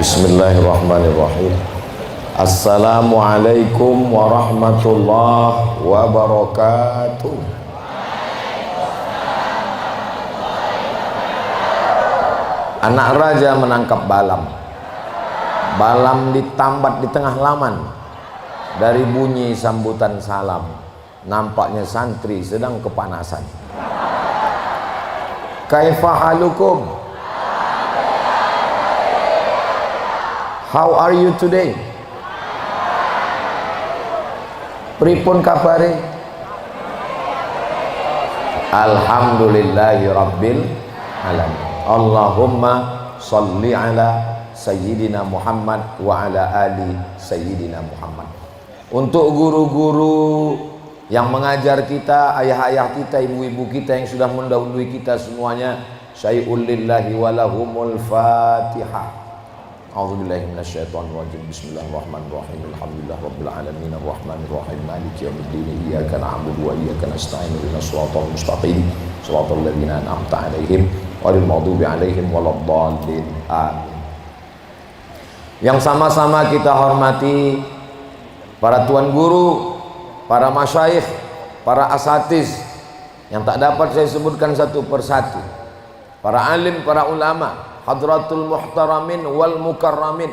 Bismillahirrahmanirrahim. Assalamualaikum warahmatullahi wabarakatuh. Anak raja menangkap balam. Balam ditambat di tengah laman. Dari bunyi sambutan salam, nampaknya santri sedang kepanasan. Kaifa halukum? How are you today? Pripun kabare? Alhamdulillahi rabbil alamin. Allahumma sholli ala sayyidina Muhammad wa ala ali sayyidina Muhammad. Untuk guru-guru yang mengajar kita, ayah-ayah kita, ibu-ibu kita yang sudah mendahului kita semuanya, syai'ul lillahi walahumul fatihah. A'udzubillahi minasyaitonirrajim. Bismillahirrahmanirrahim. Alhamdulillah rabbil alamin arrahmanir rahim maliki yaumiddin iyyaka na'budu wa iyyaka nasta'in ihdinas siratal mustaqim siratal ladzina an'amta 'alaihim ghairil maghdubi 'alaihim waladdallin. Amin. Yang sama-sama kita hormati para tuan guru, para masyayikh, para asatiz yang tak dapat saya sebutkan satu persatu, para alim, para ulama, hadratul muhtaramin wal mukarramin,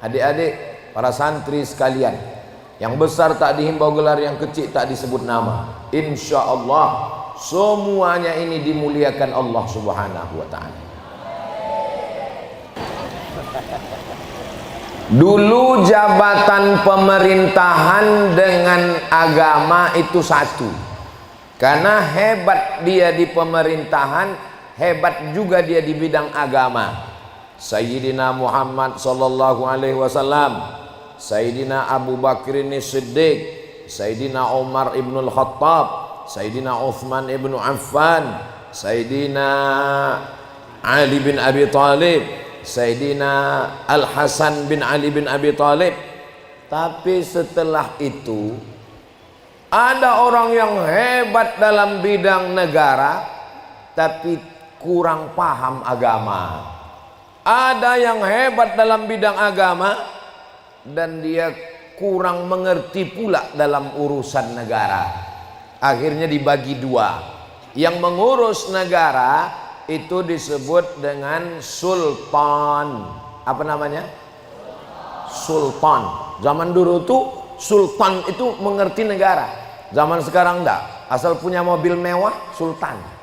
adik-adik, para santri sekalian, yang besar tak dihimbau gelar, yang kecil tak disebut nama. Insya Allah semuanya ini dimuliakan Allah subhanahu wa ta'ala. Dulu jabatan pemerintahan dengan agama itu satu, karena hebat dia di pemerintahan, hebat juga dia di bidang agama. Sayyidina Muhammad sallallahu alaihi wasallam, Sayyidina Abu Bakr Siddiq, Sayyidina Umar ibnul Khattab, Sayyidina Uthman ibnu Affan, Sayyidina Ali bin Abi Thalib, Sayyidina Al-Hasan bin Ali bin Abi Thalib. Tapi setelah itu ada orang yang hebat dalam bidang negara tapi kurang paham agama. Ada yang hebat dalam bidang agama dan dia kurang mengerti pula dalam urusan negara. Akhirnya dibagi dua. Yang mengurus negara itu disebut dengan sultan. Apa namanya? Sultan. Zaman dulu tuh sultan itu mengerti negara. Zaman sekarang enggak. Asal punya mobil mewah, sultan.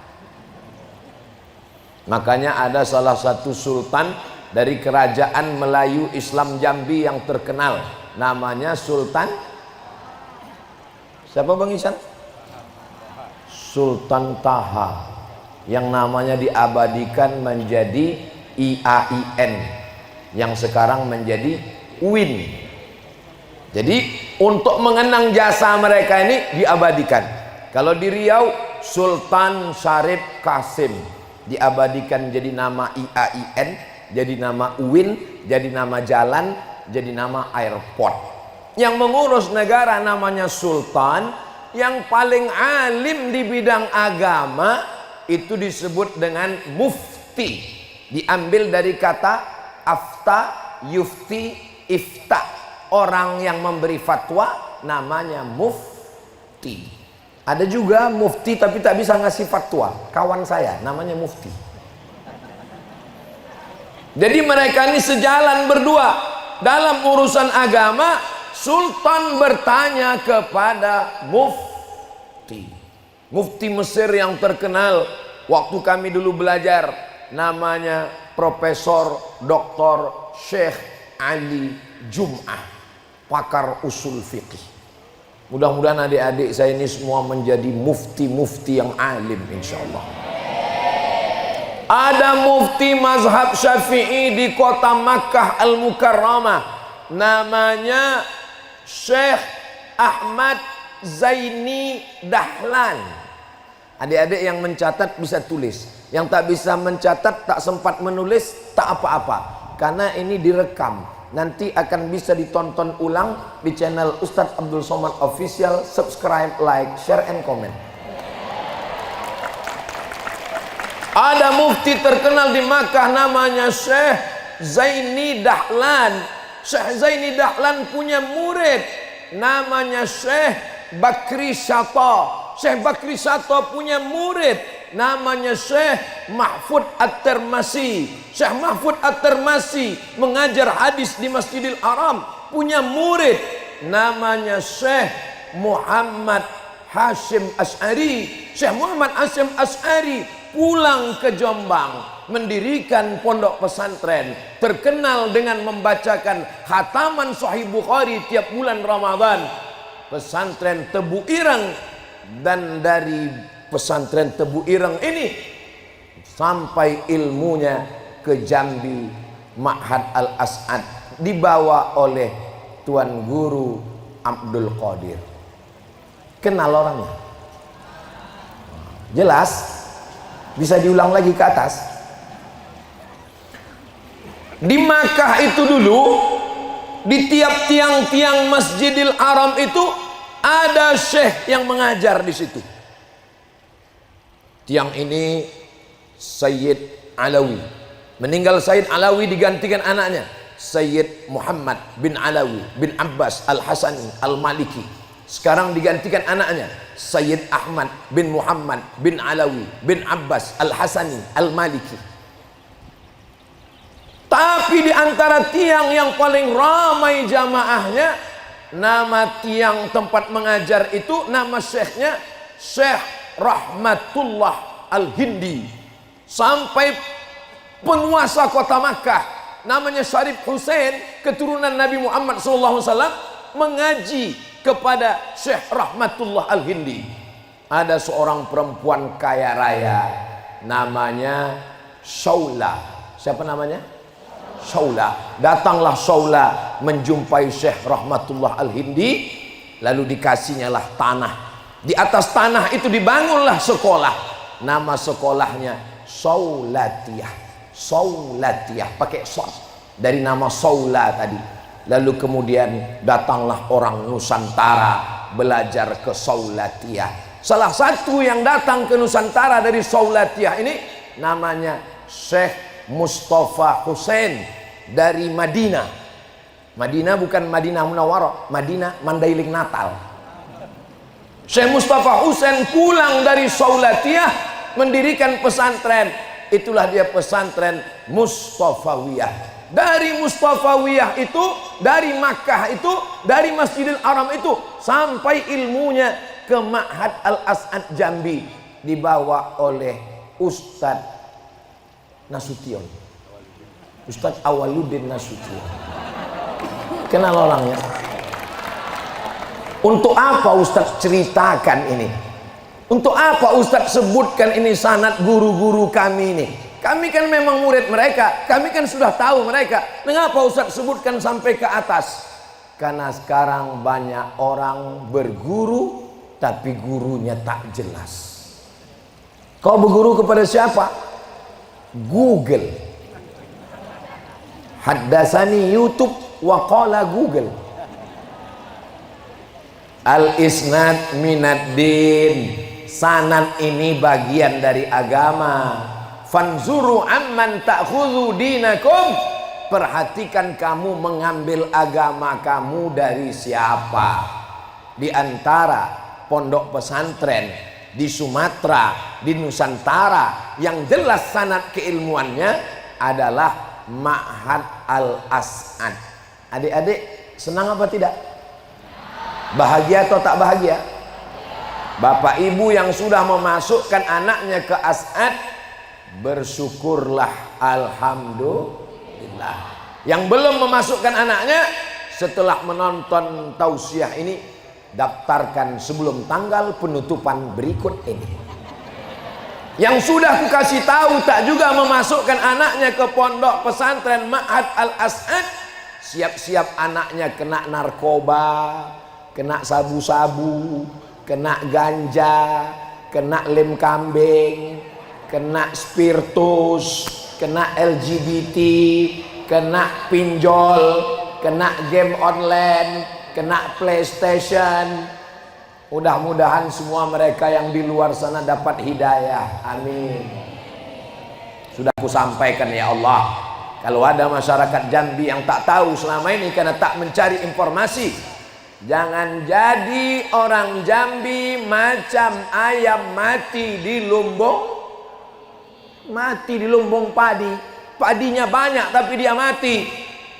Makanya ada salah satu sultan dari kerajaan Melayu Islam Jambi yang terkenal, namanya Sultan siapa Bang Isan? Sultan Taha, yang namanya diabadikan menjadi IAIN, yang sekarang menjadi UIN. Jadi untuk mengenang jasa mereka ini diabadikan. Kalau di Riau, Sultan Syarif Kasim diabadikan jadi nama IAIN, jadi nama UIN, jadi nama jalan, jadi nama airport. Yang mengurus negara namanya sultan. Yang paling alim di bidang agama itu disebut dengan mufti. Diambil dari kata afta, yufti, ifta. Orang yang memberi fatwa namanya mufti. Ada juga mufti tapi tak bisa ngasih fatwa, kawan saya namanya mufti. Jadi mereka ini sejalan berdua dalam urusan agama. Sultan bertanya kepada mufti. Mufti Mesir yang terkenal waktu kami dulu belajar, namanya Profesor Dr. Syekh Ali Jum'ah, pakar usul fikih. Mudah-mudahan adik-adik saya ini semua menjadi mufti-mufti yang alim insyaallah. Ada mufti mazhab Syafi'i di kota Makkah Al-Mukarramah, namanya Syekh Ahmad Zaini Dahlan. Adik-adik yang mencatat bisa tulis, yang tak bisa mencatat, tak sempat menulis, tak apa-apa, karena ini direkam. Nanti akan bisa ditonton ulang di channel Ustadz Abdul Somad Official. Subscribe, like, share, and comment. Ada mufti terkenal di Makkah namanya Syekh Zaini Dahlan. Syekh Zaini Dahlan punya murid namanya Syekh Bakri Syato. Syekh Bakri Syato punya murid namanya Syekh Mahfud At-Tirmasi. Syekh Mahfud At-Tirmasi mengajar hadis di Masjidil Haram, punya murid namanya Syekh Muhammad Hashim Asy'ari. Syekh Muhammad Hashim Asy'ari pulang ke Jombang, mendirikan pondok pesantren, terkenal dengan membacakan khataman Sahih Bukhari tiap bulan Ramadan. Pesantren Tebu Ireng, dan dari pesantren Tebu Ireng ini sampai ilmunya ke Jambi, Ma'had Al-As'ad, dibawa oleh Tuan Guru Abdul Qadir. Kenal orangnya? Jelas? Bisa diulang lagi ke atas? Di Makkah itu dulu, di tiap tiang-tiang Masjidil Haram itu ada syekh yang mengajar di situ. Tiang ini Sayyid Alawi. Meninggal Sayyid Alawi, digantikan anaknya Sayyid Muhammad bin Alawi bin Abbas Al-Hasani Al-Maliki. Sekarang digantikan anaknya Sayyid Ahmad bin Muhammad bin Alawi bin Abbas Al-Hasani Al-Maliki. Tapi di antara tiang yang paling ramai jamaahnya, nama tiang tempat mengajar itu, nama syekhnya Syekh Rahmatullah Al-Hindi. Sampai penguasa kota Makkah namanya Syarif Hussein, keturunan Nabi Muhammad SAW, mengaji kepada Syekh Rahmatullah Al-Hindi. Ada seorang perempuan kaya raya namanya Shaula. Siapa namanya? Shaula. Datanglah Shaula menjumpai Syekh Rahmatullah Al-Hindi, lalu dikasihnya lah tanah. Di atas tanah itu dibangunlah sekolah. Nama sekolahnya Shaulatiyah. Shaulatiyah pakai shad dari nama Shaula tadi. Lalu kemudian datanglah orang Nusantara belajar ke Shaulatiyah. Salah satu yang datang ke Nusantara dari Shaulatiyah ini namanya Syekh Mustafa Hussein dari Madinah. Madinah bukan Madinah Munawwarah, Madinah Mandailing Natal. Syekh Mustafa Hussein pulang dari Shaulatiyah mendirikan pesantren. Itulah dia pesantren Mustafawiyah. Dari Mustafawiyah itu, dari Makkah itu, dari Masjidil Haram itu, sampai ilmunya ke Ma'had Al-As'ad Jambi, dibawa oleh Ustadz Nasution, Ustadz Awaluddin Nasution. Kenal orangnya? Untuk apa Ustadz ceritakan ini? Untuk apa Ustadz sebutkan ini sanad guru-guru kami ini? Kami kan memang murid mereka, kami kan sudah tahu mereka. Mengapa Ustadz sebutkan sampai ke atas? Karena sekarang banyak orang berguru tapi gurunya tak jelas. Kau berguru kepada siapa? Google. Haddasani YouTube wa qala Google. Al-isnad minad din. Sanad ini bagian dari agama. Fanzuru amman ta'khudhu dinakum. Perhatikan kamu mengambil agama kamu dari siapa. Di antara pondok pesantren di Sumatera, di Nusantara, yang jelas sanad keilmuannya adalah Ma'had Al-As'ad. Adik-adik senang apa tidak? Bahagia atau tak bahagia? Bapak ibu yang sudah memasukkan anaknya ke As'ad, bersyukurlah, alhamdulillah. Yang belum memasukkan anaknya, setelah menonton tausiah ini, daftarkan sebelum tanggal penutupan berikut ini. Yang sudah aku kasih tahu tak juga memasukkan anaknya ke pondok pesantren Ma'had Al-As'ad, siap-siap anaknya kena narkoba, kena sabu-sabu, kena ganja, kena lem kambing, kena spiritus, kena LGBT, kena pinjol, kena game online, kena PlayStation. Mudah-mudahan semua mereka yang di luar sana dapat hidayah. Amin. Sudah aku sampaikan ya Allah. Kalau ada masyarakat Jambi yang tak tahu selama ini karena tak mencari informasi, jangan jadi orang Jambi macam ayam mati di lumbung. Mati di lumbung padi. Padinya banyak tapi dia mati.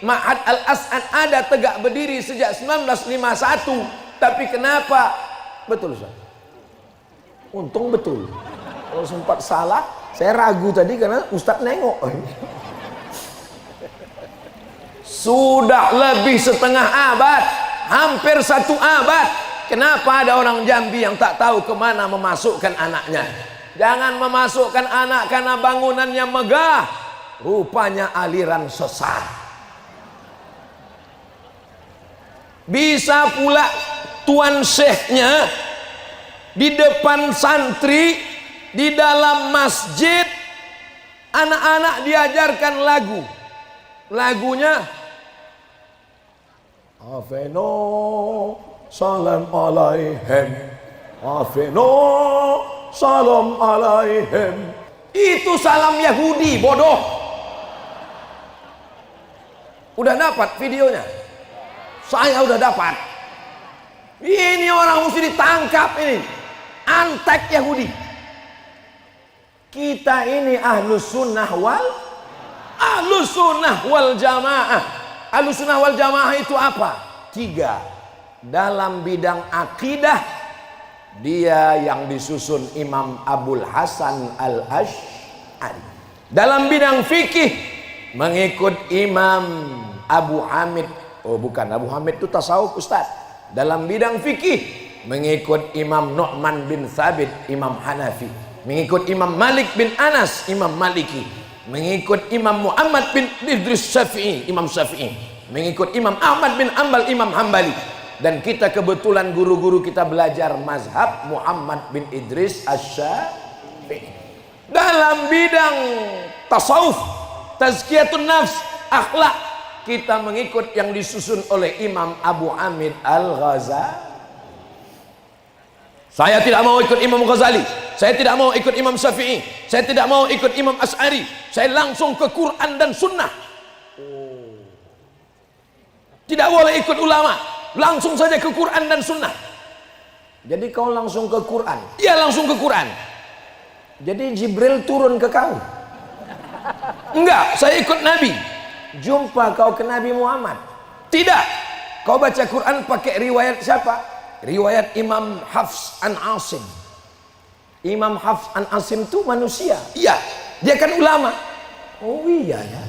Ma'had Al-As'ad ada tegak berdiri sejak 1951. Tapi kenapa? Betul Ustaz. Untung betul. Kalau sempat salah, saya ragu tadi karena Ustaz nengok. Sudah lebih setengah abad, hampir 1 abad. Kenapa ada orang Jambi yang tak tahu kemana memasukkan anaknya? Jangan memasukkan anak karena bangunannya megah, rupanya aliran sesat. Bisa pula tuan syekhnya di depan santri, di dalam masjid, anak-anak diajarkan lagu. Lagunya Afeno salam alaihim, Afeno salam alaihim. Itu salam Yahudi, bodoh. Udah dapat videonya? Saya udah dapat. Ini orang mesti ditangkap ini. Antek Yahudi. Kita ini ahlus sunnah wal jamaah. Ahlus sunnah wal jamaah itu apa? 3. Dalam bidang akidah, dia yang disusun Imam Abul Hasan Al-Asy'ari. Dalam bidang fikih, mengikut Imam Abu Hamid. Oh bukan, Abu Hamid itu tasawuf Ustaz. Dalam bidang fikih, mengikut Imam Nu'man bin Thabit, Imam Hanafi. Mengikut Imam Malik bin Anas, Imam Maliki. Mengikut Imam Muhammad bin Idris Syafi'i, Imam Syafi'i. Mengikut Imam Ahmad bin Ambal, Imam Hambali. Dan kita kebetulan guru-guru kita belajar mazhab Muhammad bin Idris Asy-Syafi'i. Dalam bidang tasawuf, tazkiyatun nafs, akhlak, kita mengikut yang disusun oleh Imam Abu Hamid Al-Ghazali. Saya tidak mau ikut Imam Ghazali, saya tidak mau ikut Imam Syafi'i, saya tidak mau ikut Imam Asy'ari. Saya langsung ke Quran dan Sunnah. Tidak boleh ikut ulama, langsung saja ke Quran dan Sunnah. Jadi kau langsung ke Quran? Iya, langsung ke Quran. Jadi Jibril turun ke kau? Enggak, saya ikut Nabi. Jumpa kau ke Nabi Muhammad? Tidak. Kau baca Quran pakai riwayat siapa? Riwayat Imam Hafs an Asim. Imam Hafs an Asim itu manusia. Iya, dia kan ulama. Oh iya ya.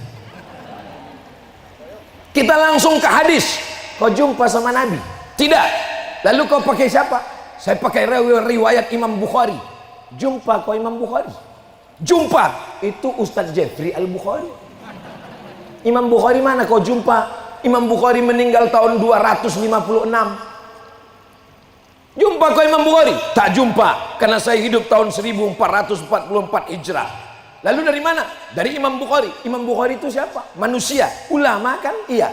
Kita langsung ke hadis. Kau jumpa sama Nabi? Tidak. Lalu kau pakai siapa? Saya pakai riwayat Imam Bukhari. Jumpa kau Imam Bukhari? Jumpa. Itu Ustadz Jeffrey Al-Bukhari. Imam Bukhari mana kau jumpa? Imam Bukhari meninggal tahun 256. Jumpa kau Imam Bukhari? Tak jumpa, karena saya hidup tahun 1444 Hijrah. Lalu dari mana? Dari Imam Bukhari. Imam Bukhari itu siapa? Manusia. Ulama kan? Iya.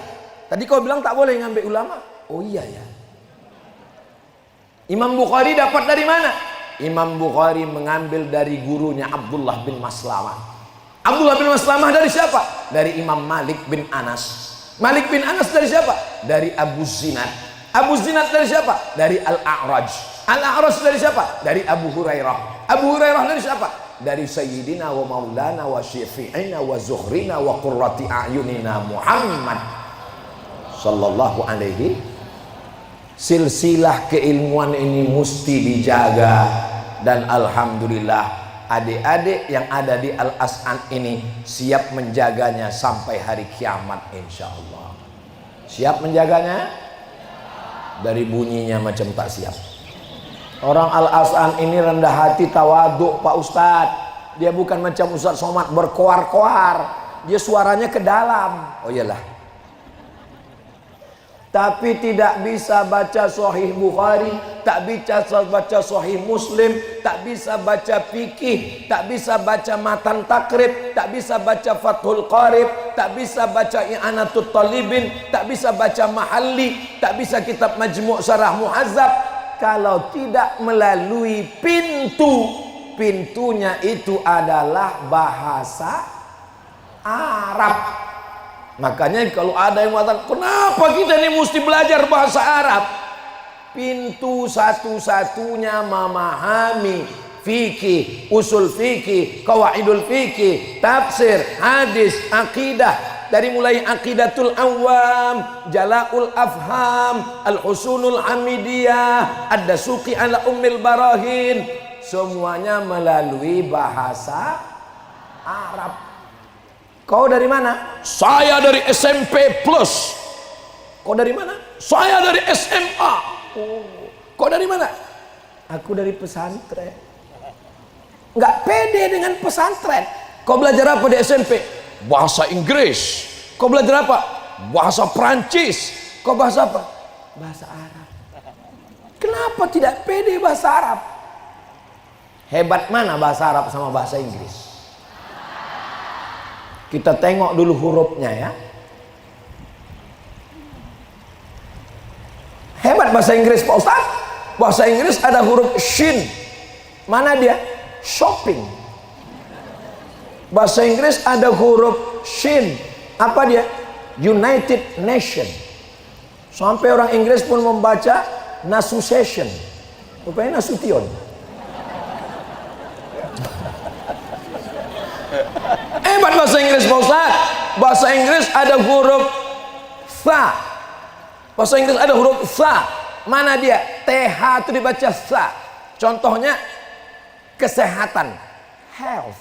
Tadi kau bilang tak boleh ngambil ulama. Oh iya ya. Imam Bukhari dapat dari mana? Imam Bukhari mengambil dari gurunya Abdullah bin Maslamah. Abdullah bin Maslamah dari siapa? Dari Imam Malik bin Anas. Malik bin Anas dari siapa? Dari Abu Zinad. Abu Zinad dari siapa? Dari Al-A'raj. Al-A'raj dari siapa? Dari Abu Hurairah. Abu Hurairah dari siapa? Dari Sayyidina wa Maulana wa Syafi'ina wa Zuhrina wa Qurrati A'yunina Muhammad sallallahu alaihi. Silsilah keilmuan ini mesti dijaga. Dan alhamdulillah, adik-adik yang ada di Al-As'an ini siap menjaganya sampai hari kiamat insyaallah. Siap menjaganya? Dari bunyinya macam tak siap. Orang Al-As'an ini rendah hati, tawaduk Pak Ustadz. Dia bukan macam Ustadz Somad berkoar-koar. Dia suaranya ke dalam. Oh iyalah. Tapi tidak bisa baca Sahih Bukhari, tak bisa baca Sahih Muslim, tak bisa baca fikih, tak bisa baca matan takrib, tak bisa baca Fathul Qarib, tak bisa baca I'anatul Talibin, tak bisa baca Mahalli, tak bisa kitab Majmu' Syarah Muhazzab kalau tidak melalui pintu. Pintunya itu adalah bahasa Arab. Makanya kalau ada yang mengatakan, kenapa kita ini mesti belajar bahasa Arab? Pintu satu-satunya memahami fikih, usul fikih, qawaidul fikih, tafsir, hadis, akidah. Dari mulai aqidatul awam, jala'ul afham, al-husunul hamidiyah, ad-dasuqi ala ummil barahin, semuanya melalui bahasa Arab. Kau dari mana? Saya dari SMP Plus. Kau dari mana? Saya dari SMA. Oh. Kau dari mana? Aku dari pesantren. Nggak pede dengan pesantren. Kau belajar apa di SMP? Bahasa Inggris. Kau belajar apa? Bahasa Prancis. Kau bahasa apa? Bahasa Arab. Kenapa tidak pede bahasa Arab? Hebat mana bahasa Arab sama bahasa Inggris? Kita tengok dulu hurufnya ya. Hebat bahasa Inggris Pak Ustaz. Bahasa Inggris ada huruf shin. Mana dia? Shopping. Bahasa Inggris ada huruf shin. Apa dia? United Nation. Sampai orang Inggris pun membaca Nasution. Rupanya Nasution. Hebat bahasa Inggris Pak Ustaz. Bahasa Inggris ada huruf tha. Bahasa Inggris ada huruf tha. Mana dia? TH itu dibaca tha. Contohnya kesehatan, health.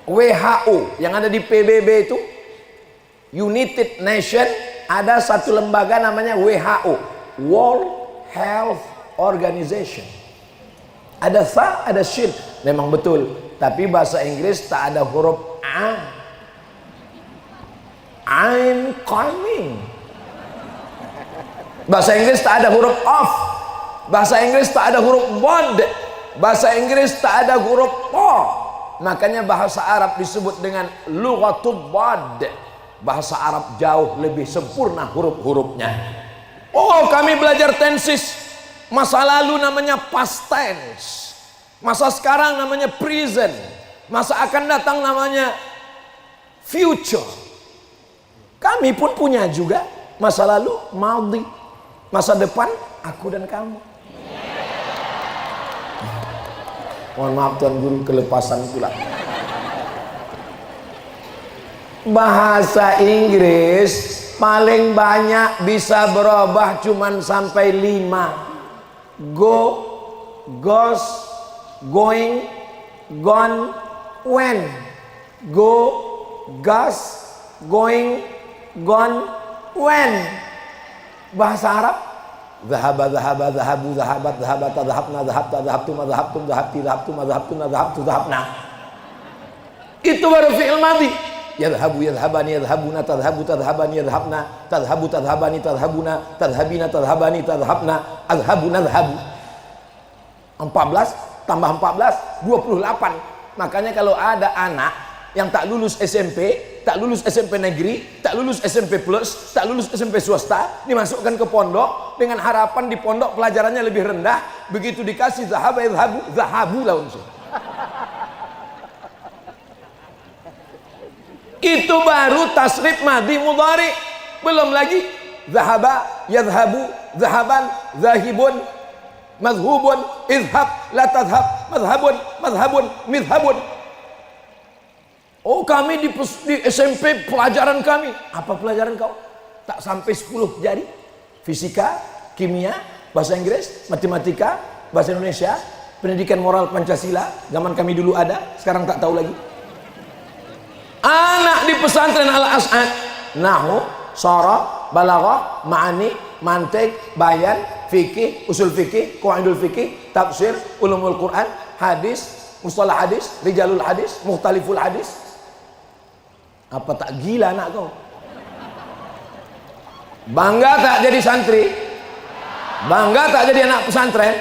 WHO yang ada di PBB itu, United Nation, ada satu lembaga namanya WHO, World Health Organization. Ada tha, ada shin. Memang betul. Tapi bahasa Inggris tak ada huruf a. I'm coming. Bahasa Inggris tak ada huruf of. Bahasa Inggris tak ada huruf bod. Bahasa Inggris tak ada huruf po. Makanya bahasa Arab disebut dengan lughatul bod. Bahasa Arab jauh lebih sempurna huruf-hurufnya. Oh, kami belajar tenses. Masa lalu namanya past tense. Masa sekarang namanya present. Masa akan datang namanya future. Kami pun punya juga masa lalu, madhi. Masa depan, aku dan kamu. Mohon maaf Tuan Guru, kelepasan pula. Bahasa Inggris paling banyak bisa berubah cuman sampai 5. Go, goes, going, gone, when. Go, goes, going, gone, when. Bahasa Arab Zahaba, zahaba, zahabu, zahabat, zahabata, zahabna, zahabta, zahabtum, zahabtum, zahabti, zahabtum, zahabtun, zahabtu, zahabna. Itu baru fi'il madhi. Yadhabu, yadhabani, yadhabuna, tadhabu, tadhabani, yadhabna, tadhabu, tadhabani, tadhabuna, tadhabina, tadhabani, tadhabna, adhabu, nadhabu. 14 tambah 14, 28. Makanya kalau ada anak yang tak lulus SMP, tak lulus SMP negeri, tak lulus SMP plus, tak lulus SMP swasta, dimasukkan ke pondok dengan harapan di pondok pelajarannya lebih rendah, begitu dikasih zahaba yadhabu, zahabu langsung. Itu baru tasrif madhi mudhari. Belum lagi zahaba, yadhabu, zahaban, zahibun, madhubun, idhab, la tadhab, madhabun, madhabun, midhabun. Oh, kami di SMP pelajaran kami. Apa pelajaran kau? Tak sampai 10 jari. Fisika, kimia, bahasa Inggris, matematika, bahasa Indonesia, pendidikan moral Pancasila. Zaman kami dulu ada, sekarang tak tahu lagi. Anak di pesantren Al-As'ad, nahu, sharah, balaghah, ma'ani, mantiq, bayan, fikih, usul fikih, qawaidul fikih, tafsir, ulumul Quran, hadis, mustalah hadis, rijalul hadis, mukhtaliful hadis. Apa tak gila anak kau? Bangga tak jadi santri? Bangga tak jadi anak pesantren?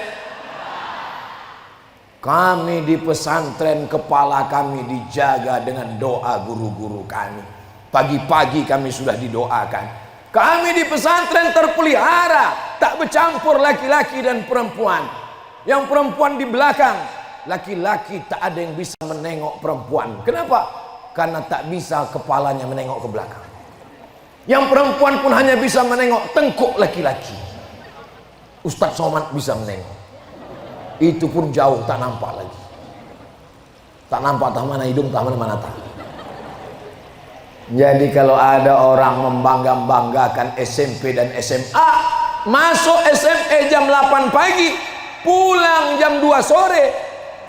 Kami di pesantren, kepala kami dijaga dengan doa guru-guru kami. Pagi-pagi kami sudah didoakan. Kami di pesantren terpelihara, tak bercampur laki-laki dan perempuan. Yang perempuan di belakang, laki-laki tak ada yang bisa menengok perempuan. Kenapa? Karena tak bisa kepalanya menengok ke belakang. Yang perempuan pun hanya bisa menengok tengkuk laki-laki. Ustadz Somad bisa menengok. Itu pun jauh, tak nampak lagi. Tak nampak tak mana hidung, tak mana tak. Jadi kalau ada orang membangga-banggakan SMP dan SMA, masuk SMA jam 8 pagi, pulang jam 2 sore,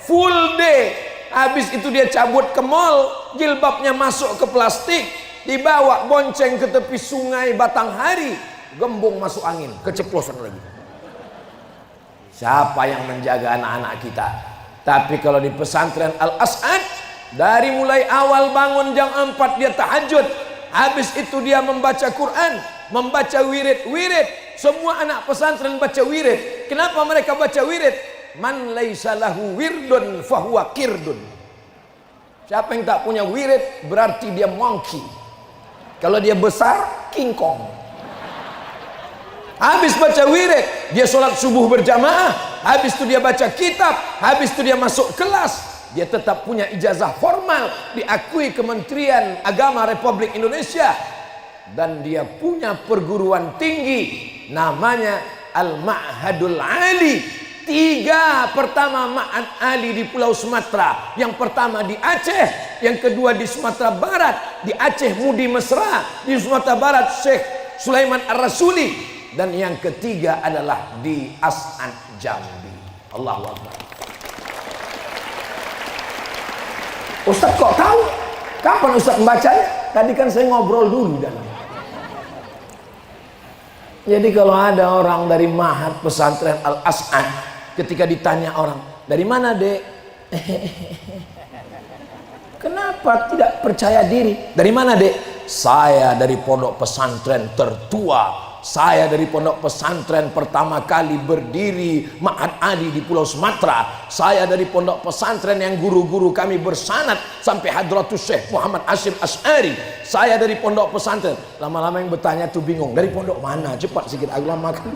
full day. Habis itu dia cabut ke mall, jilbabnya masuk ke plastik, dibawa bonceng ke tepi sungai Batanghari, gembung masuk angin, keceplosan lagi. Siapa yang menjaga anak-anak kita? Tapi kalau di pesantren Al-As'ad, dari mulai awal bangun jam 4 dia tahajud, habis itu dia membaca Quran, membaca wirid. Semua anak pesantren baca wirid. Kenapa mereka baca wirid? Man laisa lahu wirdun fahuwa kirdun. Siapa yang tak punya wirid berarti dia monkey. Kalau dia besar, King Kong. Habis baca wirid, dia sholat subuh berjamaah. Habis itu dia baca kitab. Habis itu dia masuk kelas. Dia tetap punya ijazah formal, diakui Kementerian Agama Republik Indonesia. Dan dia punya perguruan tinggi, namanya Al-Ma'hadul Ali. 3 pertama Ma'had Ali di Pulau Sumatera. Yang pertama di Aceh, yang kedua di Sumatera Barat. Di Aceh Mudi Mesra, di Sumatera Barat Syekh Sulaiman Ar-Rasuli, dan yang ketiga adalah di As'ad Jambi. Allahu Akbar. Ustaz kok tahu? Kapan Ustaz membacanya? Tadi kan saya ngobrol dulu dalam. Jadi kalau ada orang dari Ma'had Pesantren Al-As'ad, ketika ditanya orang, dari mana dek? Kenapa tidak percaya diri? Dari mana dek? Saya dari pondok pesantren tertua. Saya dari pondok pesantren pertama kali berdiri Ma'had Ali di Pulau Sumatera. Saya dari pondok pesantren yang guru-guru kami bersanad sampai Hadratus Syekh Muhammad Hashim Asy'ari. Saya dari pondok pesantren. Lama-lama yang bertanya tuh bingung, dari pondok mana? Cepat sedikit, aku lamakan.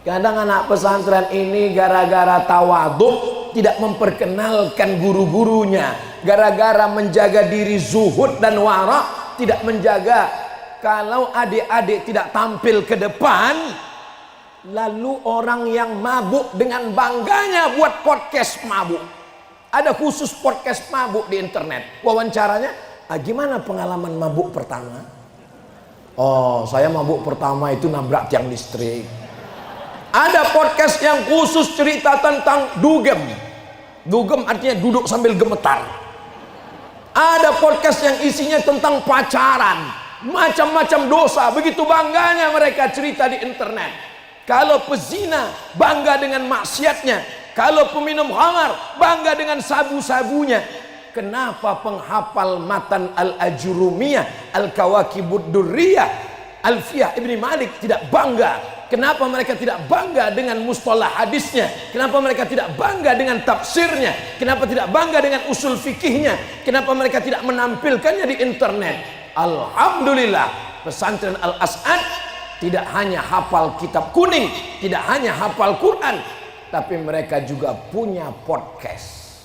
Kadang anak pesantren ini gara-gara tawaduk tidak memperkenalkan guru-gurunya, gara-gara menjaga diri zuhud dan wara, tidak menjaga. Kalau adik-adik tidak tampil ke depan, lalu orang yang mabuk dengan bangganya buat podcast mabuk. Ada khusus podcast mabuk di internet. Wawancaranya, gimana pengalaman mabuk pertama? Oh, saya mabuk pertama itu nabrak tiang listrik. Ada podcast yang khusus cerita tentang dugem. Dugem artinya duduk sambil gemetar. Ada podcast yang isinya tentang pacaran. Macam-macam dosa, begitu bangganya mereka cerita di internet. Kalau pezina, bangga dengan maksiatnya. Kalau peminum khamar, bangga dengan sabu-sabunya. Kenapa penghafal matan Al-Ajurumiyah, Al-Kawakibud Durriyah, Alfiyah Ibni Malik tidak bangga? Kenapa mereka tidak bangga dengan mustalah hadisnya? Kenapa mereka tidak bangga dengan tafsirnya? Kenapa tidak bangga dengan usul fikihnya? Kenapa mereka tidak menampilkannya di internet? Alhamdulillah, pesantren Al-As'ad tidak hanya hafal kitab kuning, tidak hanya hafal Quran, tapi mereka juga punya podcast.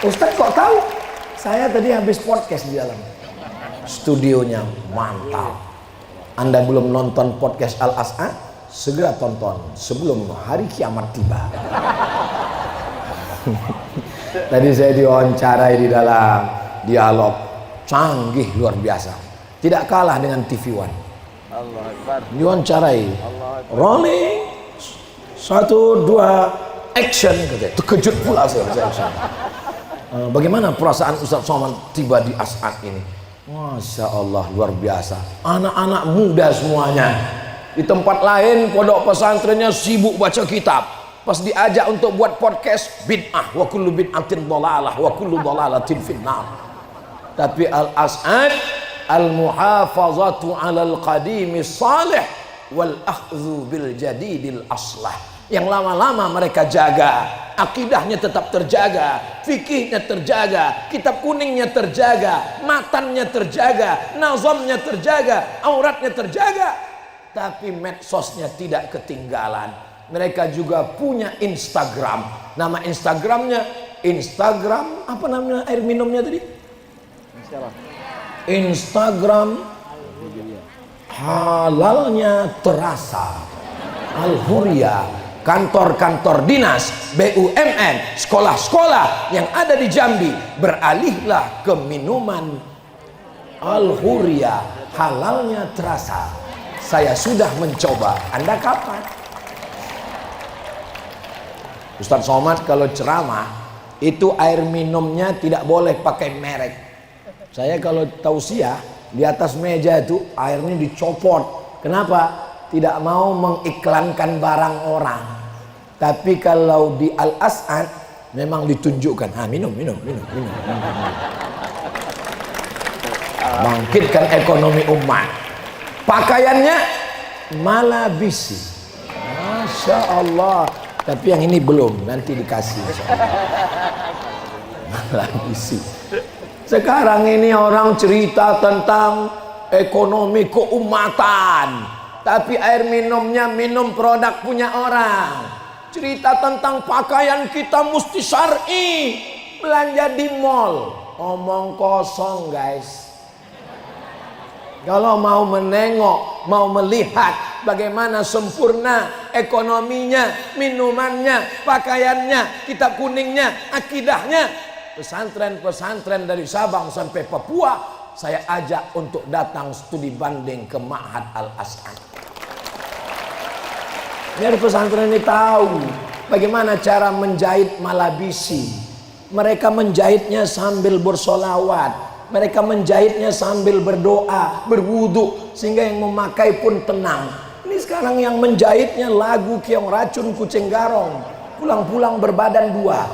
Ustaz kok tahu? Saya tadi habis podcast di dalam. Studionya mantap. Anda belum nonton podcast Al-As'ad? Segera tonton sebelum hari kiamat tiba. Tadi saya diwawancarai di dalam dialog, canggih luar biasa, tidak kalah dengan TV One. Allah Akbar. Diwawancarai, rolling, 1, 2, action, katanya. Terkejut pula saya. Bagaimana perasaan Ustaz Somad tiba di As'ad ini? Masya Allah, luar biasa. Anak-anak muda semuanya. Di tempat lain pondok pesantrennya sibuk baca kitab. Pas diajak untuk buat podcast, bid'ah, wa kullu bid'atin dhalalah, wa kullu dhalalatin finnar. Tapi Al-As'ad, al-muhafazatu 'alal qadimi salih wal akhdhu bil jadidil aslah. Yang lama-lama mereka jaga, akidahnya tetap terjaga, fikihnya terjaga, kitab kuningnya terjaga, matannya terjaga, nazamnya terjaga, auratnya terjaga, tapi medsosnya tidak ketinggalan. Mereka juga punya Instagram. Nama Instagramnya, Instagram apa namanya air minumnya tadi? Instagram halalnya terasa. Al-Huriyah, kantor-kantor dinas, BUMN, sekolah-sekolah yang ada di Jambi beralihlah ke minuman Al-Huriyah, halalnya terasa. Saya sudah mencoba, Anda kapan? Ustadz Somad kalau ceramah itu air minumnya tidak boleh pakai merek. Saya kalau tausiah di atas meja itu airnya dicopot. Kenapa? Tidak mau mengiklankan barang orang. Tapi kalau di Al-As'ad memang ditunjukkan, minum. Bangkitkan ekonomi umat. Pakaiannya malabisi. Masya Allah. Tapi yang ini belum, nanti dikasih. Malabisi. Sekarang ini orang cerita tentang ekonomi keumatan, tapi air minumnya minum produk punya orang. Cerita tentang pakaian kita mesti syar'i, belanja di mall, omong kosong guys. Kalau mau menengok, mau melihat bagaimana sempurna ekonominya, minumannya, pakaiannya, kitab kuningnya, akidahnya, pesantren-pesantren dari Sabang sampai Papua, saya ajak untuk datang studi banding ke Ma'had Al-As'ad. Biar pesantren ini tahu bagaimana cara menjahit malabisi. Mereka menjahitnya sambil bersolawat. Mereka menjahitnya sambil berdoa, berwudu, sehingga yang memakai pun tenang. Ini sekarang yang menjahitnya lagu Keong Racun Kucing Garong, pulang-pulang berbadan dua.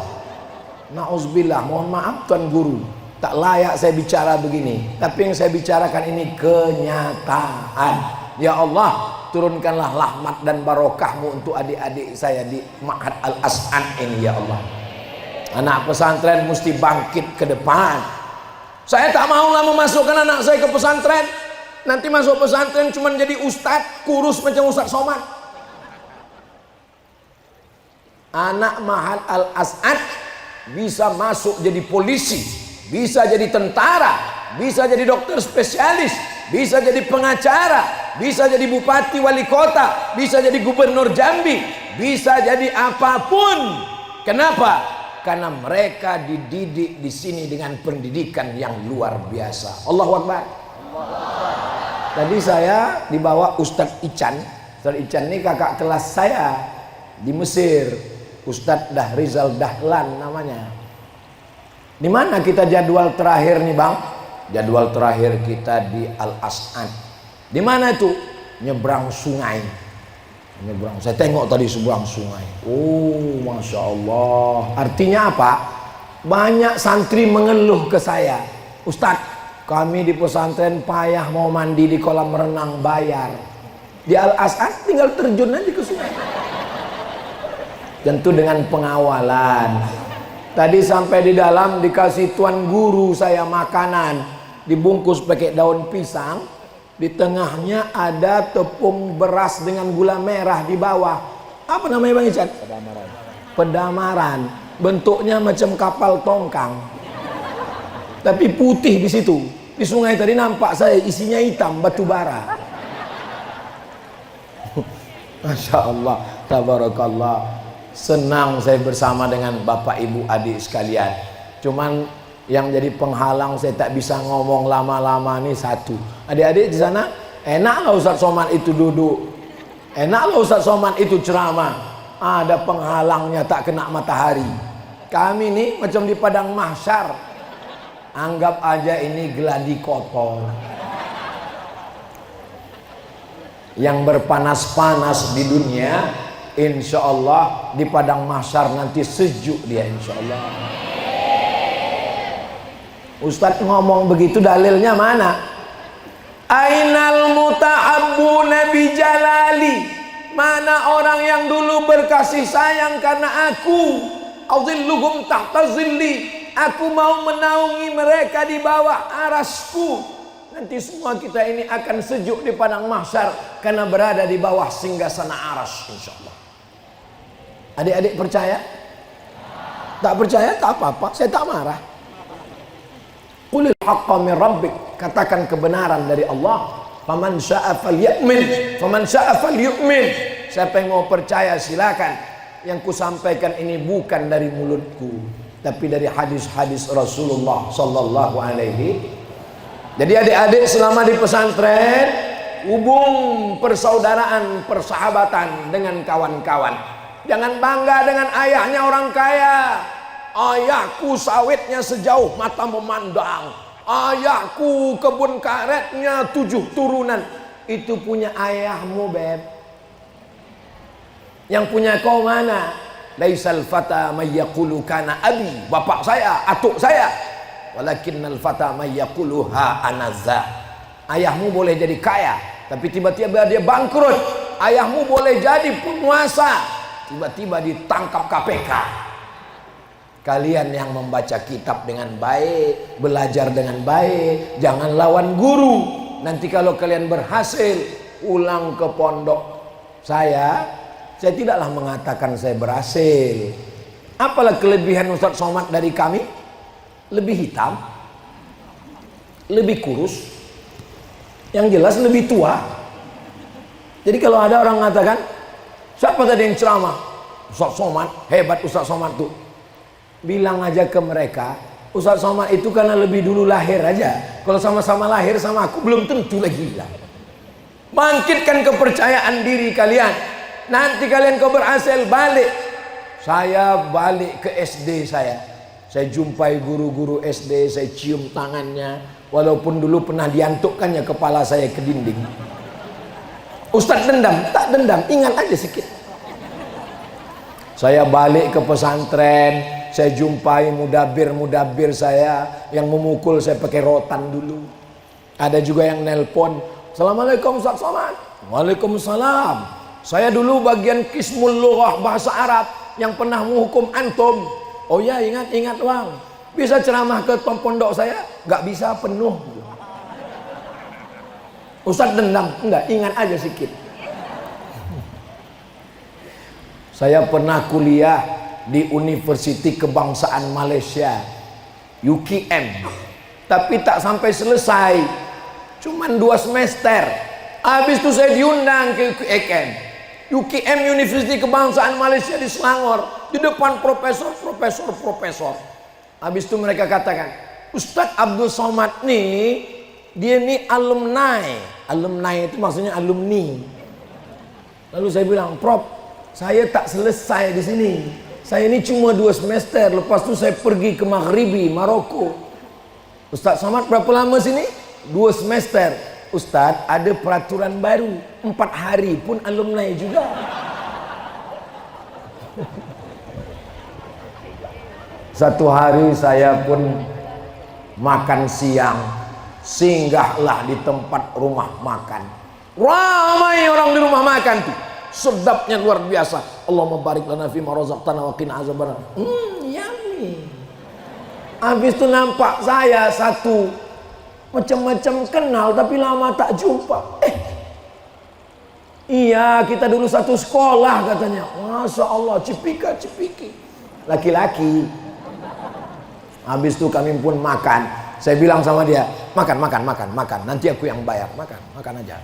Nauzubillah, mohon maaf Tuan Guru, tak layak saya bicara begini. Tapi yang saya bicarakan ini kenyataan. Ya Allah, turunkanlah rahmat dan barokahmu untuk adik-adik saya di Ma'had Al-As'ad ini ya Allah. Anak pesantren mesti bangkit ke depan. Saya tak maulah memasukkan anak saya ke pesantren. Nanti masuk pesantren cuma jadi ustadz, kurus macam Ustadz Somad. Anak Ma'had Al-As'ad bisa masuk jadi polisi, bisa jadi tentara, bisa jadi dokter spesialis, bisa jadi pengacara, bisa jadi bupati wali kota, bisa jadi gubernur Jambi, bisa jadi apapun. Kenapa? Karena mereka dididik di sini dengan pendidikan yang luar biasa. Allahu Akbar. Tadi saya dibawa Ustadz Ican. Ustadz Ican ini kakak kelas saya di Mesir. Ustadz Dahrizal Dahlan namanya. Di mana kita jadwal terakhir nih bang? Jadwal terakhir kita di Al-As'ad. Di mana itu? Nyebrang sungai. Nyebrang. Saya tengok tadi seberang sungai. Oh, masya Allah. Artinya apa? Banyak santri mengeluh ke saya. Ustadz, kami di pesantren payah mau mandi di kolam renang bayar. Di Al-As'ad tinggal terjun aja ke sungai. Tentu dengan pengawalan. Tadi sampai di dalam dikasih tuan guru saya makanan, dibungkus pakai daun pisang. Di tengahnya ada tepung beras dengan gula merah di bawah. Apa namanya Bang Ican? Pedamaran. Pedamaran. Bentuknya macam kapal tongkang. Tapi putih di situ. Di sungai tadi nampak saya isinya hitam, batu bara. Masya Allah, tabarakallah. Senang saya bersama dengan Bapak Ibu adik sekalian. Cuman yang jadi penghalang saya tak bisa ngomong lama-lama nih satu. Adik-adik di sana, enaklah Ustadz Somad itu duduk, enaklah Ustadz Somad itu ceramah. Ada penghalangnya tak kena matahari. Kami nih macam di padang mahsyar. Anggap aja ini geladi kotor yang berpanas-panas di dunia. Insya Allah di padang mahsyar nanti sejuk dia insya Allah. Ustadz ngomong begitu dalilnya mana? Ainal muta'abbuna bi jalali. Mana orang yang dulu berkasih sayang karena aku. Azilluhum tahta zilli. Aku mau menaungi mereka di bawah arasku. Nanti semua kita ini akan sejuk di padang mahsyar karena berada di bawah singgasana aras insyaallah. Adik-adik percaya? Tak percaya tak apa-apa, saya tak marah. Qulil haqqa min rabbik, katakan kebenaran dari Allah. Faman syaa falyu'min, faman syaa falyu'min. Siapa yang mau percaya silakan. Yang kusampaikan ini bukan dari mulutku, tapi dari hadis-hadis Rasulullah sallallahu alaihi. Jadi adik-adik selama di pesantren, hubung persaudaraan, persahabatan dengan kawan-kawan. Jangan bangga dengan ayahnya orang kaya. Ayahku sawitnya sejauh mata memandang, ayahku kebun karetnya 7 turunan. Itu punya ayahmu, beb. Yang punya kau mana? Laisal fata may yaqulu kana abi, bapak saya, atuk saya. Walakinnal fata may yaqulu ha anaza. Ayahmu boleh jadi kaya, tapi tiba-tiba dia bangkrut. Ayahmu boleh jadi penguasa, tiba-tiba ditangkap KPK. Kalian yang membaca kitab dengan baik, belajar dengan baik, jangan lawan guru. Nanti kalau kalian berhasil, ulang ke pondok saya tidaklah mengatakan saya berhasil. Apalah kelebihan Ustaz Somad dari kami? Lebih hitam, lebih kurus, yang jelas lebih tua. Jadi kalau ada orang mengatakan, siapa tadi yang ceramah? Ustaz Somad, hebat Ustaz Somad tuh. Bilang aja ke mereka, Ustaz Somad itu karena lebih dulu lahir aja. Kalau sama-sama lahir sama aku belum tentu lagi lah. Bangkitkan kepercayaan diri kalian. Nanti kalian kau berhasil balik. Saya balik ke SD saya. Saya jumpai guru-guru SD, saya cium tangannya. Walaupun dulu pernah diantukkannya kepala saya ke dinding. Ustaz dendam, tak dendam, ingat aja sedikit. Saya balik ke pesantren, saya jumpai mudabir saya yang memukul saya pakai rotan dulu. Ada juga yang nelpon, Assalamualaikum Ustaz Somad. Waalaikumsalam. Saya dulu bagian Qismul Lughah bahasa Arab yang pernah menghukum antum. Oh ya, ingat Bang. Bisa ceramah ke pondok saya? Gak bisa, penuh. Ustaz dendam? Enggak, ingat aja sedikit. Saya pernah kuliah di Universiti Kebangsaan Malaysia, UKM, tapi tak sampai selesai, cuman 2 semester. Habis itu saya diundang ke UKM, Universiti Kebangsaan Malaysia di Selangor, di depan profesor. Habis itu mereka katakan, Ustadz Abdul Somad nih, dia nih alumni itu maksudnya alumni. Lalu saya bilang, Prof, saya tak selesai di sini. Saya ini cuma 2 semester. Lepas itu saya pergi ke Maghribi, Maroko. Ustaz Somad berapa lama sini? 2 semester. Ustaz, ada peraturan baru. 4 hari pun alumni juga. Satu hari saya pun makan siang. Singgahlah di tempat rumah makan. Ramai orang di rumah makan tuh. Sedapnya luar biasa. Allahumma barik lana fima razaqtana wa qina azabannar. Yummy. Habis itu nampak saya satu macam-macam kenal tapi lama tak jumpa. Iya, kita dulu satu sekolah katanya. Masya Allah, cipika-cipiki. Laki-laki. Habis itu kami pun makan. Saya bilang sama dia, makan. Nanti aku yang bayar. Makan aja.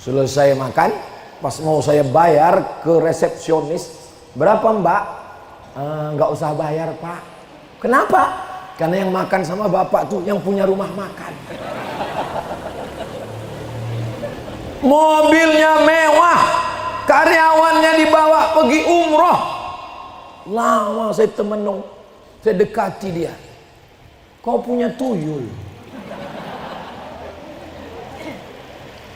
Selesai makan, pas mau saya bayar ke resepsionis, berapa Mbak? Nggak usah bayar Pak. Kenapa? Karena yang makan sama bapak tuh yang punya rumah makan. Mobilnya mewah, karyawannya dibawa pergi umroh. Lama saya temenung, saya dekati dia. Kau punya tuyul.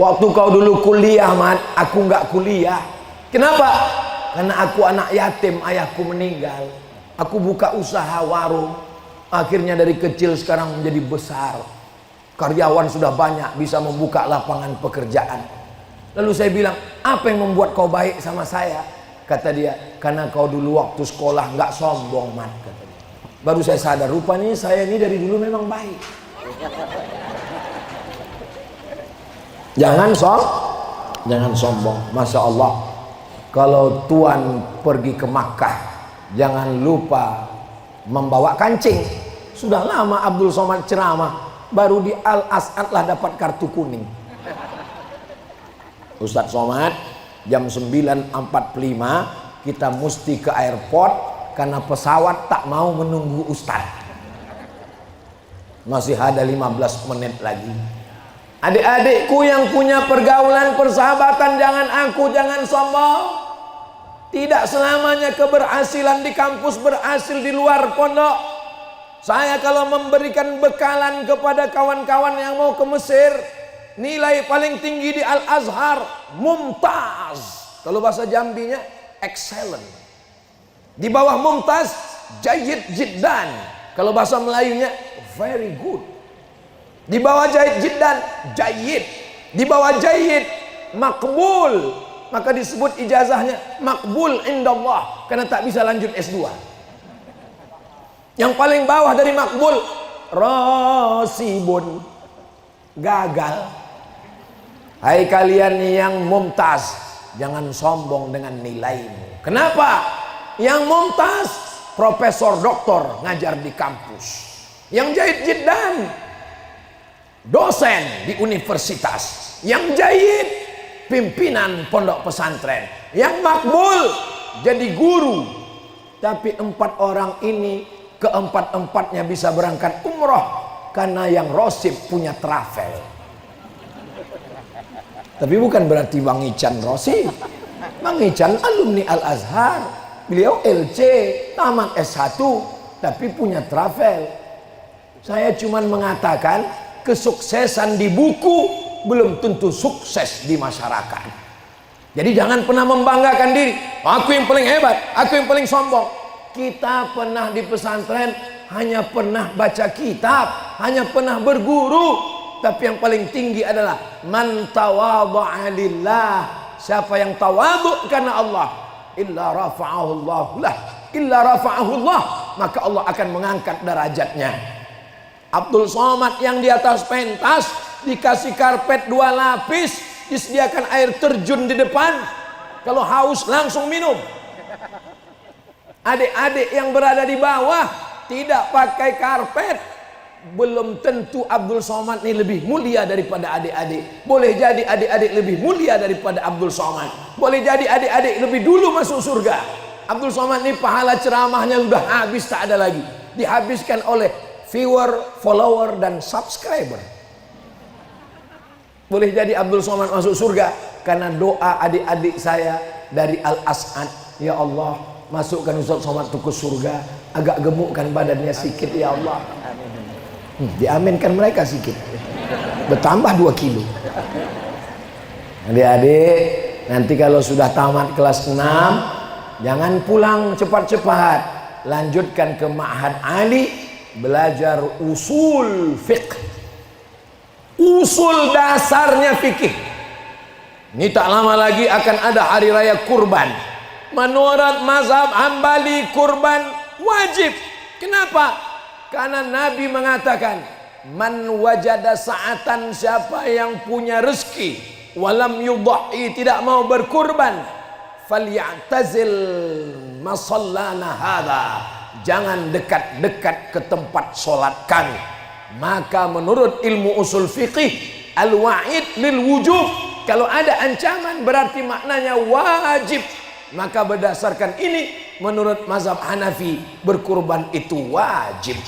Waktu kau dulu kuliah, Mat, aku nggak kuliah. Kenapa? Karena aku anak yatim, ayahku meninggal. Aku buka usaha warung. Akhirnya dari kecil sekarang menjadi besar. Karyawan sudah banyak, bisa membuka lapangan pekerjaan. Lalu saya bilang, apa yang membuat kau baik sama saya? Kata dia, karena kau dulu waktu sekolah nggak sombong, Mat. Kata dia. Baru saya sadar, rupanya saya ini dari dulu memang baik. Jangan sombong. Masya Allah, kalau Tuan pergi ke Makkah, jangan lupa membawa kancing. Sudah lama Abdul Somad ceramah, baru di Al-As'ad lah dapat kartu kuning. Ustadz Somad, jam 9.45 kita mesti ke airport karena pesawat tak mau menunggu Ustadz. Masih ada 15 menit lagi. Adik-adikku yang punya pergaulan persahabatan, jangan sombong. Tidak selamanya keberhasilan di kampus berhasil di luar pondok. Saya kalau memberikan bekalan kepada kawan-kawan yang mau ke Mesir, nilai paling tinggi di Al-Azhar mumtaz. Kalau bahasa Jambinya excellent. Di bawah mumtaz jayyid jiddan. Kalau bahasa Melayunya very good. Di bawah jayyid jiddan jayyid. Di bawah jayyid makbul. Maka disebut ijazahnya makbul indallah, karena tak bisa lanjut S2. Yang paling bawah dari makbul rasibun, gagal. Hai kalian yang mumtaz, jangan sombong dengan nilaimu. Kenapa? Yang mumtaz profesor doktor ngajar di kampus. Yang jayyid jiddan dosen di universitas. Yang jayyid pimpinan pondok pesantren. Yang makbul jadi guru. Tapi 4 orang ini keempat-empatnya bisa berangkat umroh karena yang rosib punya travel. Tapi bukan berarti Bang Ican rosib. Bang Ican alumni Al-Azhar, beliau LC tamat S1 tapi punya travel. Saya cuman mengatakan kesuksesan di buku belum tentu sukses di masyarakat. Jadi jangan pernah membanggakan diri, aku yang paling hebat, aku yang paling sombong. Kita pernah di pesantren hanya pernah baca kitab, hanya pernah berguru, tapi yang paling tinggi adalah man tawadha'a lillah. Siapa yang tawadhu karena Allah, illa rafa'ahu Allah lah, illa rafa'ahu Allah, maka Allah akan mengangkat derajatnya. Abdul Somad yang di atas pentas dikasih karpet 2 lapis, disediakan air terjun di depan, kalau haus langsung minum. Adik-adik yang berada di bawah tidak pakai karpet, belum tentu Abdul Somad ini lebih mulia daripada adik-adik. Boleh jadi adik-adik lebih mulia daripada Abdul Somad. Boleh jadi adik-adik lebih dulu masuk surga. Abdul Somad ini pahala ceramahnya sudah habis, tak ada lagi. Dihabiskan oleh viewer, follower, dan subscriber. Boleh jadi Abdul Somad masuk surga karena doa adik-adik saya dari Al-As'ad. Ya Allah, masukkan Ustaz Somad ke surga, agak gemukkan badannya sedikit ya Allah. Diaminkan mereka sedikit, bertambah 2 kilo. Adik-adik, nanti kalau sudah tamat kelas 6, jangan pulang cepat-cepat, lanjutkan ke Ma'had Ali, belajar usul fiqh. Usul dasarnya fikih. Ini tak lama lagi akan ada hari raya kurban. Menurut mazhab Hambali kurban wajib. Kenapa? Karena Nabi mengatakan, man wajada sa'atan, siapa yang punya rezeki walam yudha'i, tidak mau berkurban, falyatazil masallana hadha, jangan dekat-dekat ke tempat sholat kami. Maka menurut ilmu usul fiqih, al-wa'id lil wujub, kalau ada ancaman berarti maknanya wajib. Maka berdasarkan ini menurut mazhab Hanafi berkurban itu wajib.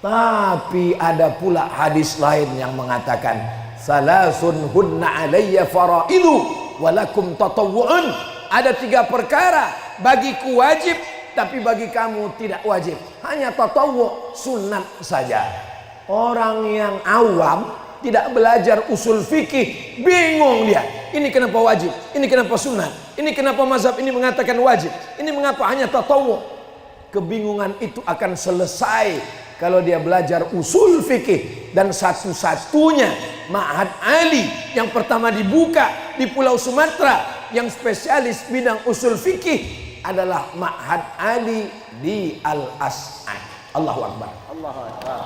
Tapi ada pula hadis lain yang mengatakan salasun hunna alayya faraidu walakum tatawwu'un, ada 3 perkara bagiku wajib tapi bagi kamu tidak wajib, hanya tatawwu', sunat saja. Orang yang awam tidak belajar usul fikih, bingung dia. Ini kenapa wajib? Ini kenapa sunat? Ini kenapa mazhab ini mengatakan wajib? Ini mengapa hanya tatawwu? Kebingungan itu akan selesai kalau dia belajar usul fikih. Dan satu-satunya Ma'had Ali yang pertama dibuka di Pulau Sumatera yang spesialis bidang usul fikih adalah Ma'had Ali di Al-As'ad. Allahu Akbar. Allahu Akbar.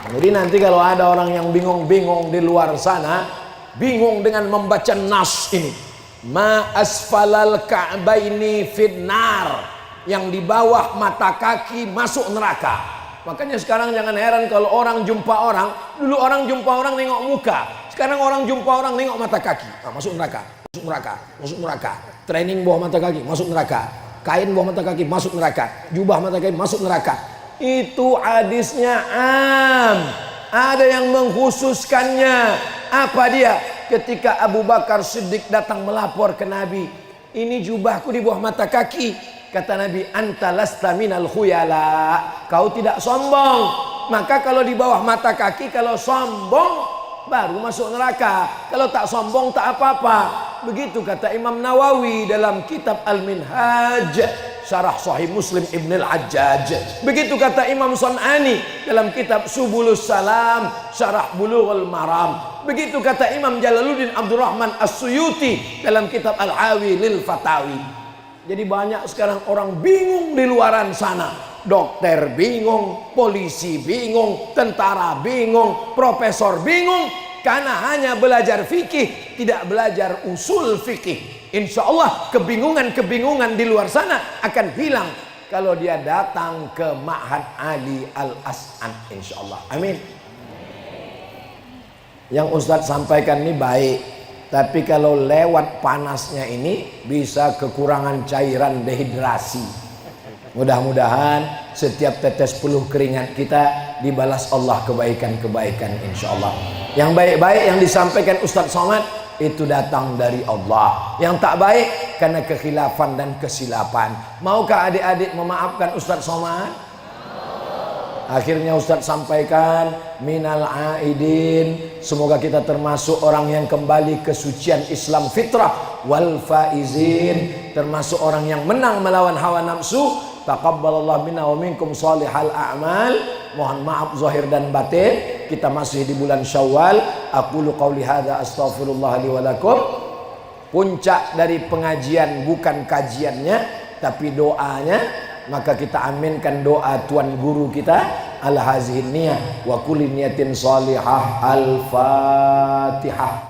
Jadi nanti kalau ada orang yang bingung-bingung di luar sana, bingung dengan membaca nas ini, ma asfalal ka'baini finnar, yang di bawah mata kaki masuk neraka. Makanya sekarang jangan heran kalau orang jumpa orang, dulu orang jumpa orang nengok muka, sekarang orang jumpa orang nengok mata kaki. Nah, masuk neraka, masuk neraka, masuk neraka. Training bawah mata kaki, masuk neraka. Kain bawah mata kaki, masuk neraka. Jubah mata kaki, masuk neraka. Itu hadisnya am. Ada yang mengkhususkannya. Apa dia? Ketika Abu Bakar Siddiq datang melapor ke Nabi, ini jubahku di bawah mata kaki. Kata Nabi, anta lasta minal khuyala. Kau tidak sombong. Maka kalau di bawah mata kaki, kalau sombong baru masuk neraka. Kalau tak sombong tak apa-apa. Begitu kata Imam Nawawi dalam kitab Al-Minhaj, syarah Sahih Muslim Ibn Al-Hajjaj. Begitu kata Imam Sun'ani dalam kitab Subulus Salam, syarah Bulughul Maram. Begitu kata Imam Jalaluddin Abdurrahman As-Suyuti dalam kitab Al-Hawi lil Fatawi. Jadi banyak sekarang orang bingung di luaran sana. Dokter bingung, polisi bingung, tentara bingung, profesor bingung. Karena hanya belajar fikih, tidak belajar usul fikih. Insya Allah kebingungan-kebingungan di luar sana akan hilang kalau dia datang ke Ma'had Ali Al-As'an. Insya Allah. Amin. Yang Ustadz sampaikan ini baik. Tapi kalau lewat panasnya ini bisa kekurangan cairan dehidrasi. Mudah-mudahan setiap tetes peluh keringat kita dibalas Allah kebaikan-kebaikan insya Allah. Yang baik-baik yang disampaikan Ustadz Somad itu datang dari Allah. Yang tak baik karena kekhilafan dan kesilapan. Maukah adik-adik memaafkan Ustadz Somad? Akhirnya Ustadz sampaikan minal aidin, semoga kita termasuk orang yang kembali ke sucian Islam fitrah, wal faizin, termasuk orang yang menang melawan hawa nafsu. Taqabbalallahu minna wa minkum shalihal a'mal. Mohon maaf zahir dan batin. Kita masih di bulan Syawal. Aqulu qauli hadza astaghfirullah li wa lakum. Puncak dari pengajian bukan kajiannya tapi doanya. Maka kita aminkan doa tuan guru kita, al hazihin niyah wa kulli niyatin salihah. Al-Fatihah.